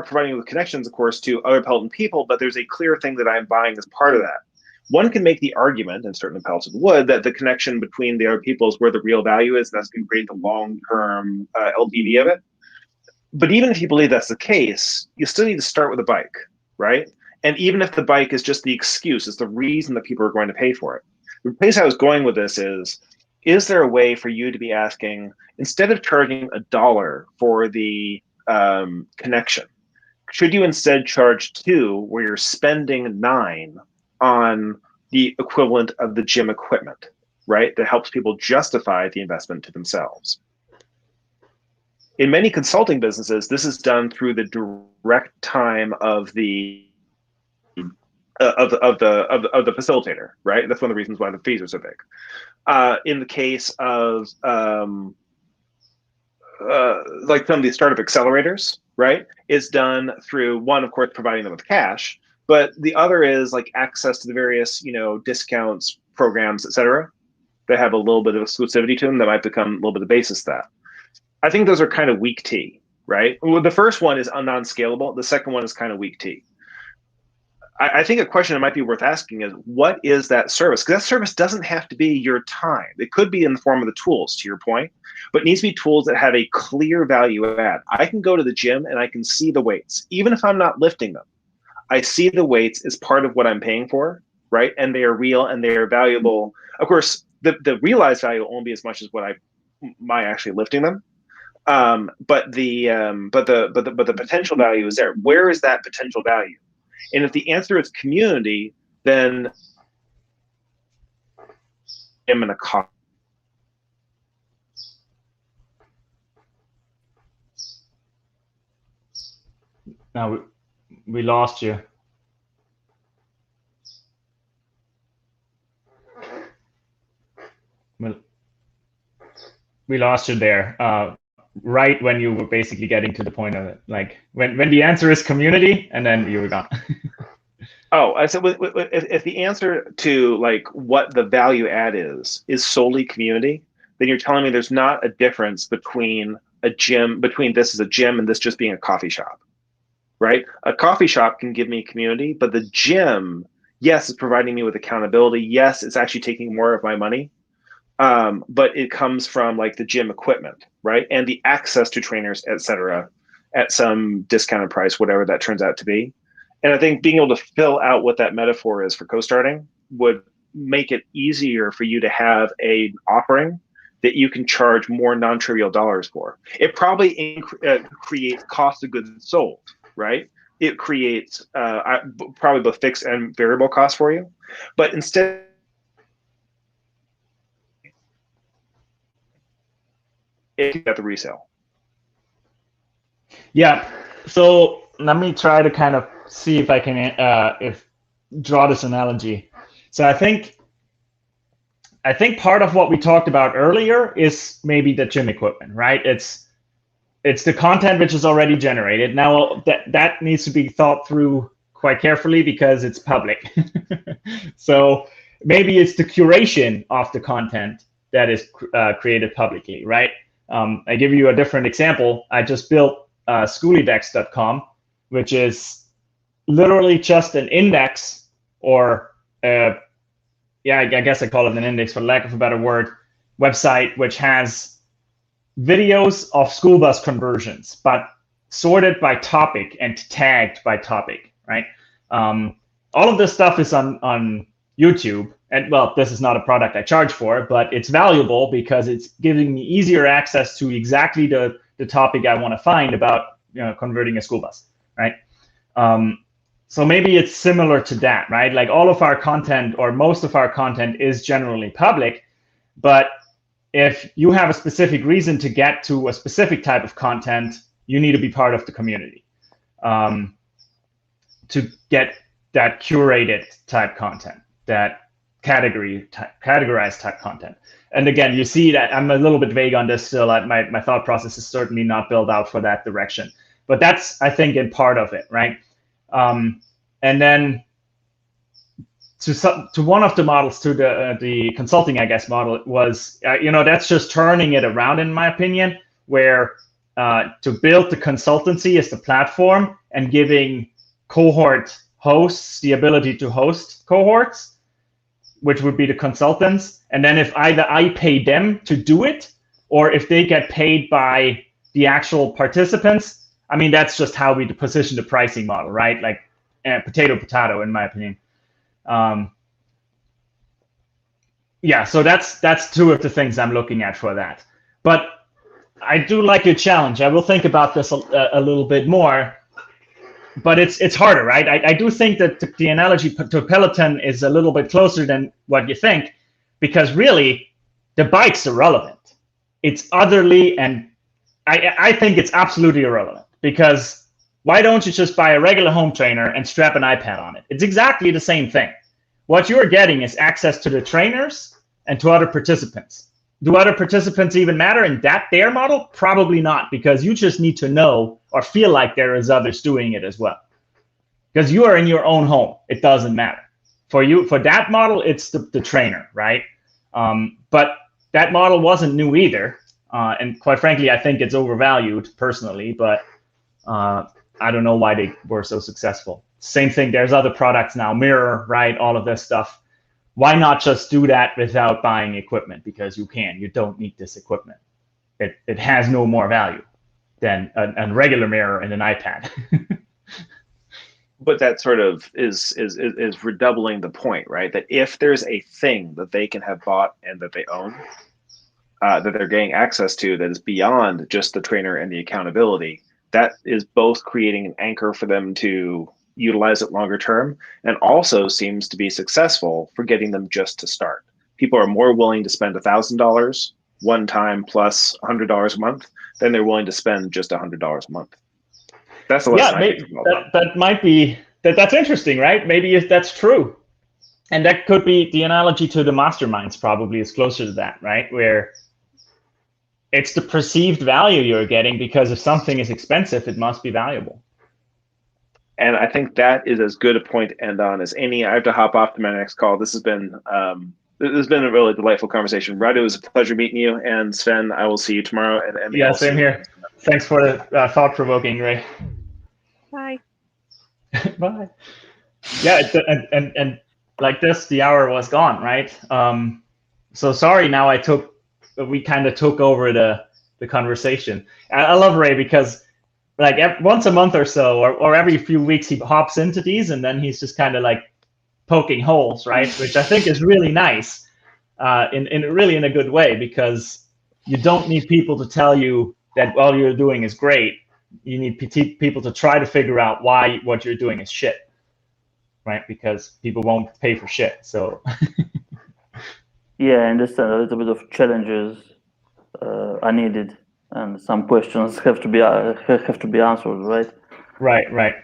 providing me with connections, of course, to other Peloton people, but there's a clear thing that I'm buying as part of that. One can make the argument, and certainly Peloton would, that the connection between the other people is where the real value is. That's going to create the long-term LTV of it. But even if you believe that's the case, you still need to start with a bike, right? And even if the bike is just the excuse, it's the reason that people are going to pay for it. The place I was going with this is there a way for you to be asking, instead of charging $1 for the connection, should you instead charge $2 where you're spending $9 on the equivalent of the gym equipment, right? That helps people justify the investment to themselves. In many consulting businesses, this is done through the direct time of the facilitator, right? That's one of the reasons why the fees are so big. In the case of like some of these startup accelerators, right? It's done through one, of course, providing them with cash, but the other is like access to the various, discounts, programs, et cetera, that have a little bit of exclusivity to them that might become a little bit of the basis of that. I think those are kind of weak tea, right? Well, the first one is non-scalable. The second one is kind of weak tea. I think a question that might be worth asking is, what is that service? Because that service doesn't have to be your time. It could be in the form of the tools, to your point, but it needs to be tools that have a clear value add. I can go to the gym and I can see the weights, even if I'm not lifting them. I see the weights as part of what I'm paying for, right? And they are real and they are valuable. Of course, the realized value will only be as much as what my actually lifting them. But the potential value is there. Where is that potential value? And if the answer is community, then I'm in a cost. Now we lost you. We lost you there. Right when you were basically getting to the point of it, like when the answer is community, and then you were gone. Oh, I said if the answer to like what the value add is solely community, then you're telling me there's not a difference between this as a gym and this just being a coffee shop, right? A coffee shop can give me community, but the gym, yes, it's providing me with accountability. Yes, it's actually taking more of my money. But it comes from like the gym equipment, right? And the access to trainers, et cetera, at some discounted price, whatever that turns out to be. And I think being able to fill out what that metaphor is for coStarting would make it easier for you to have an offering that you can charge more non-trivial dollars for. It probably creates cost of goods sold, right? It creates probably both fixed and variable costs for you. But instead, it got the resale. Yeah. So let me try to kind of see if I can draw this analogy. So I think part of what we talked about earlier is maybe the gym equipment, right? It's the content which is already generated. Now that needs to be thought through quite carefully because it's public. So maybe it's the curation of the content that is created publicly, right? I give you a different example. I just built schoolydex.com, which is literally just an index, or I guess I call it an index for lack of a better word, website which has videos of school bus conversions, but sorted by topic and tagged by topic, right? All of this stuff is on YouTube. And well, this is not a product I charge for, but it's valuable because it's giving me easier access to exactly the topic I want to find about converting a school bus, right? So maybe it's similar to that, right? Like all of our content or most of our content is generally public, but if you have a specific reason to get to a specific type of content, you need to be part of the community to get that curated type content, that categorized type content. And again, you see that I'm a little bit vague on this still. My thought process is certainly not built out for that direction, but that's, I think, in part of it, right? And then to one of the models, to the consulting, I guess, model was, that's just turning it around, in my opinion, where to build the consultancy is the platform and giving cohort hosts the ability to host cohorts, which would be the consultants. And then if either I pay them to do it, or if they get paid by the actual participants, I mean, that's just how we position the pricing model, right? Like potato, in my opinion. Yeah, so that's two of the things I'm looking at for that. But I do like your challenge. I will think about this a little bit more. But it's harder, right? I do think that the analogy to Peloton is a little bit closer than what you think, because really, the bike's irrelevant. It's utterly, and I think it's absolutely irrelevant, because why don't you just buy a regular home trainer and strap an iPad on it? It's exactly the same thing. What you're getting is access to the trainers and to other participants. Do other participants even matter in their model? Probably not, because you just need to know or feel like there is others doing it as well. Because you are in your own home, it doesn't matter. For that model, it's the trainer, right? But that model wasn't new either. And quite frankly, I think it's overvalued personally, but I don't know why they were so successful. Same thing, there's other products now, Mirror, right? All of this stuff. Why not just do that without buying equipment? Because you don't need this equipment. It has no more value than a regular mirror and an iPad. But that sort of is redoubling the point, right? That if there's a thing that they can have bought and that they own, that they're getting access to, that is beyond just the trainer and the accountability, that is both creating an anchor for them to utilize it longer term, and also seems to be successful for getting them just to start. People are more willing to spend $1,000 one time plus $100 a month than they're willing to spend just $100 a month. That's the lesson I think that might be that's interesting, right? Maybe if that's true, and that could be the analogy to the masterminds. Probably is closer to that, right? Where it's the perceived value you're getting, because if something is expensive, it must be valuable. And I think that is as good a point to end on as any. I have to hop off to my next call. This has been a really delightful conversation. Radu, it was a pleasure meeting you. And Sven, I will see you tomorrow. And yeah, same here. Thanks for the thought-provoking, Ray. Bye. Bye. Yeah, and like this, the hour was gone, right? So sorry. Now we kind of took over the conversation. I love Ray because, like, once a month or so, or every few weeks, he hops into these, and then he's just kind of like poking holes, right? Which I think is really nice, in a good way, because you don't need people to tell you that all you're doing is great. You need people to try to figure out why what you're doing is shit, right? Because people won't pay for shit. So yeah, I understand a little bit of challenges are needed. And some questions have to be answered, right? Right.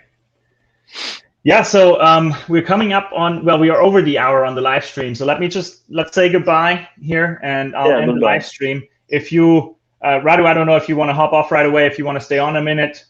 Yeah. So we're coming up on. Well, we are over the hour on the live stream. So let's say goodbye here, and I'll end the live stream. If you, Radu, I don't know if you want to hop off right away. If you want to stay on a minute,